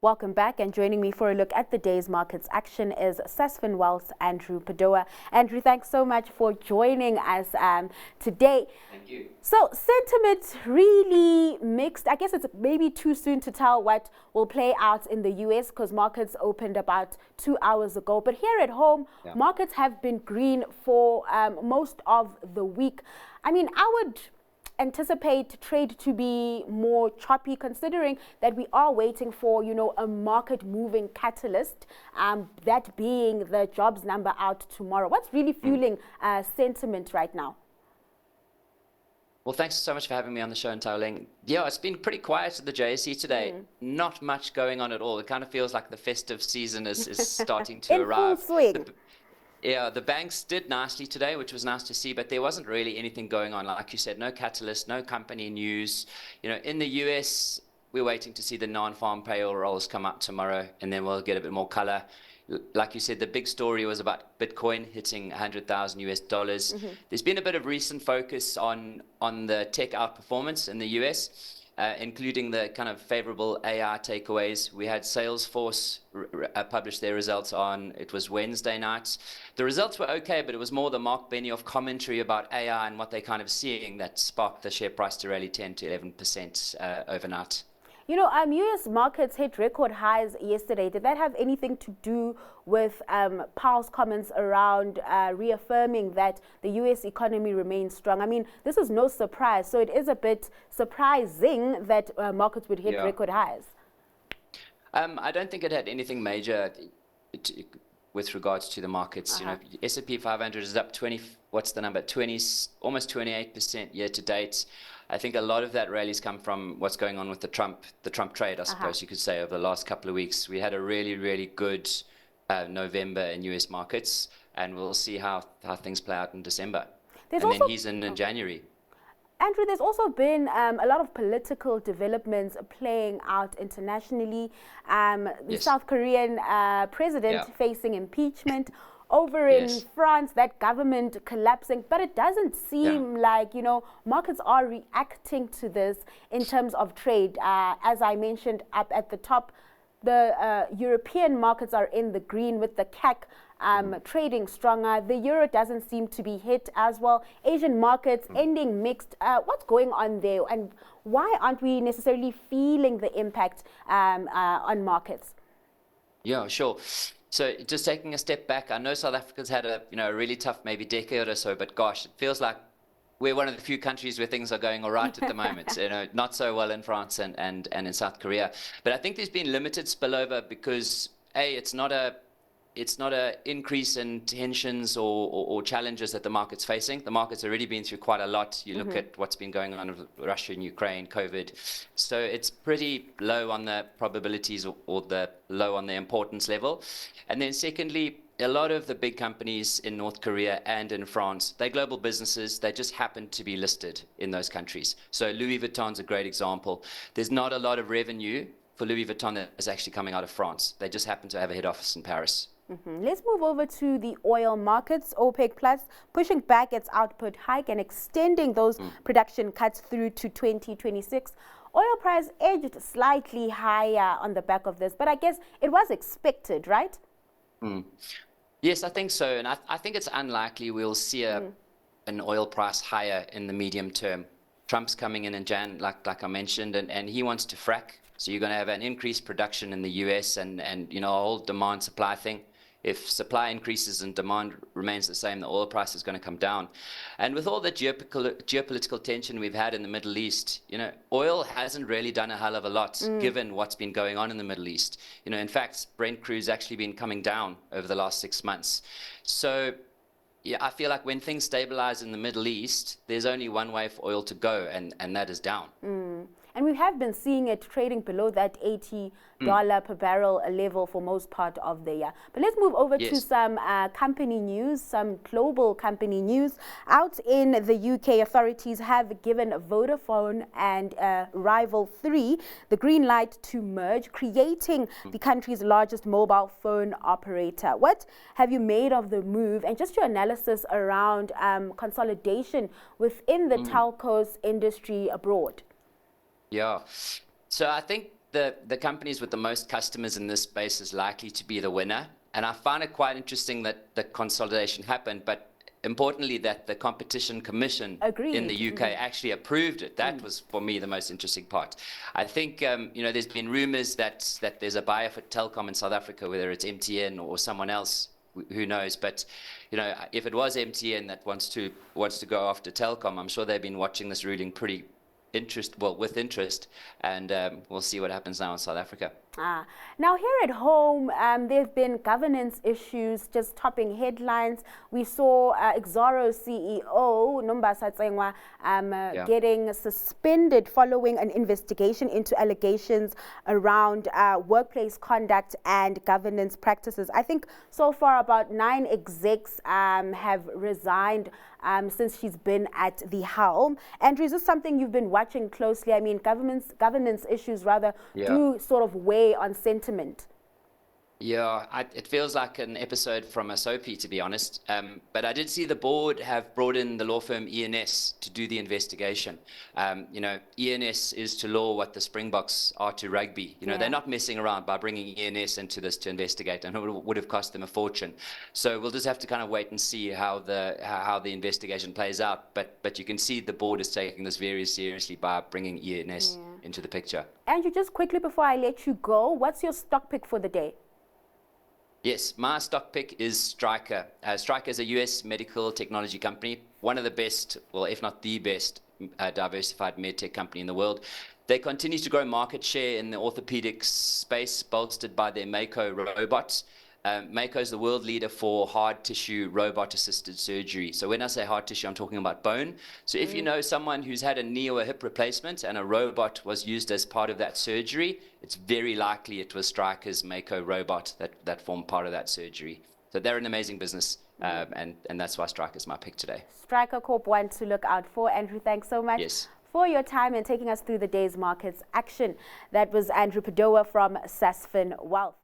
Welcome back, and joining me for a look at the day's markets action is Sasfin Wealth, Andrew Padoa. Andrew, thanks so much for joining us today. Thank you. So sentiment really mixed. I guess it's maybe too soon to tell what will play out in the US because markets opened about 2 hours ago. But here at home, markets have been green for most of the week. I mean, I would anticipate trade to be more choppy, considering that we are waiting for, a market moving catalyst, that being the jobs number out tomorrow. What's really fueling sentiment right now? Well, thanks so much for having me on the show and Taoling. Yeah, it's been pretty quiet at the JSE today. Not much going on at all. It kind of feels like the festive season is starting to arrive. Full swing. The banks did nicely today, which was nice to see, but there wasn't really anything going on. Like you said, no catalyst, no company news. In the US, we're waiting to see the non-farm payroll rolls come up tomorrow, and then we'll get a bit more color. Like you said, the big story was about Bitcoin hitting 100,000 US dollars. There's been a bit of recent focus on the tech outperformance in the US. Including the kind of favorable AI takeaways. We had Salesforce publish their results it was Wednesday night. The results were okay, but it was more the Mark Benioff commentary about AI and what they're kind of seeing that sparked the share price to rally 10 to 11% overnight. US markets hit record highs yesterday. Did that have anything to do with Powell's comments around reaffirming that the US economy remains strong? I mean, this is no surprise, so it is a bit surprising that markets would hit record highs. I don't think it had anything major with regards to the markets. S&P 500 is up 20. What's the number? Almost 28% year to date. I think a lot of that rally's come from what's going on with the Trump trade, I suppose you could say, over the last couple of weeks. We had a really, really good November in US markets, and we'll see how things play out in December. Then he's in January. Andrew, there's also been a lot of political developments playing out internationally. The South Korean president facing impeachment. Over in France, that government collapsing, but it doesn't seem like, markets are reacting to this in terms of trade. As I mentioned up at the top, the European markets are in the green with the CAC trading stronger. The euro doesn't seem to be hit as well. Asian markets ending mixed. What's going on there, and why aren't we necessarily feeling the impact on markets? Yeah, sure. So just taking a step back, I know South Africa's had a really tough maybe decade or so, but gosh, it feels like we're one of the few countries where things are going all right at the moment. Not so well in France and in South Korea. But I think there's been limited spillover because it's not a increase in tensions or challenges that the market's facing. The market's already been through quite a lot. You look at what's been going on with Russia and Ukraine, COVID. So it's pretty low on the probabilities or the low on the importance level. And then secondly, a lot of the big companies in North Korea and in France, they're global businesses. They just happen to be listed in those countries. So Louis Vuitton's a great example. There's not a lot of revenue for Louis Vuitton that is actually coming out of France. They just happen to have a head office in Paris. Let's move over to the oil markets. OPEC Plus pushing back its output hike and extending those production cuts through to 2026. Oil price edged slightly higher on the back of this, but I guess it was expected, right? Yes, I think so. And I think it's unlikely we'll see an oil price higher in the medium term. Trump's coming in Jan, like I mentioned, and he wants to frack. So you're going to have an increased production in the US and a whole demand-supply thing. If supply increases and demand remains the same, the oil price is going to come down. And with all the geopolitical tension we've had in the Middle East, oil hasn't really done a hell of a lot given what's been going on in the Middle East. In fact, Brent crude's actually been coming down over the last 6 months. So I feel like when things stabilize in the Middle East, there's only one way for oil to go, and that is down. And we have been seeing it trading below that $80 per barrel level for most part of the year. But let's move over to some company news, some global company news. Out in the UK, authorities have given Vodafone and Rival 3 the green light to merge, creating the country's largest mobile phone operator. What have you made of the move, and just your analysis around consolidation within the telcos industry abroad? Yeah. So I think the companies with the most customers in this space is likely to be the winner. And I find it quite interesting that the consolidation happened, but importantly that the Competition Commission in the UK actually approved it. That was, for me, the most interesting part. I think, there's been rumors that there's a buyer for Telkom in South Africa, whether it's MTN or someone else, who knows. But, if it was MTN that wants to go after Telkom, I'm sure they've been watching this ruling with interest, and we'll see what happens now in South Africa. Now here at home, there have been governance issues just topping headlines. We saw Exxaro CEO Nombasa Tsengwa getting suspended following an investigation into allegations around workplace conduct and governance practices. I think so far about 9 execs have resigned since she's been at the helm. Andrew, is this something you've been watching closely? I mean, governance issues rather do sort of weigh on sentiment. Yeah, it feels like an episode from a soapie, to be honest. But I did see the board have brought in the law firm ENS to do the investigation. ENS is to law what the Springboks are to rugby. They're not messing around by bringing ENS into this to investigate, and it would have cost them a fortune. So we'll just have to kind of wait and see how the investigation plays out. But you can see the board is taking this very seriously by bringing ENS into the picture. Andrew, just quickly before I let you go, what's your stock pick for the day? Yes, my stock pick is Stryker. Stryker is a US medical technology company, one of the best, well, if not the best, diversified medtech company in the world. They continue to grow market share in the orthopedics space, bolstered by their Mako robots. Mako is the world leader for hard tissue robot-assisted surgery. So when I say hard tissue, I'm talking about bone. So if you know someone who's had a knee or a hip replacement and a robot was used as part of that surgery, it's very likely it was Stryker's Mako robot that formed part of that surgery. So they're an amazing business, and that's why Stryker's my pick today. Stryker Corp one to look out for. Andrew, thanks so much for your time and taking us through the day's markets action. That was Andrew Padoa from Sasfin Wealth.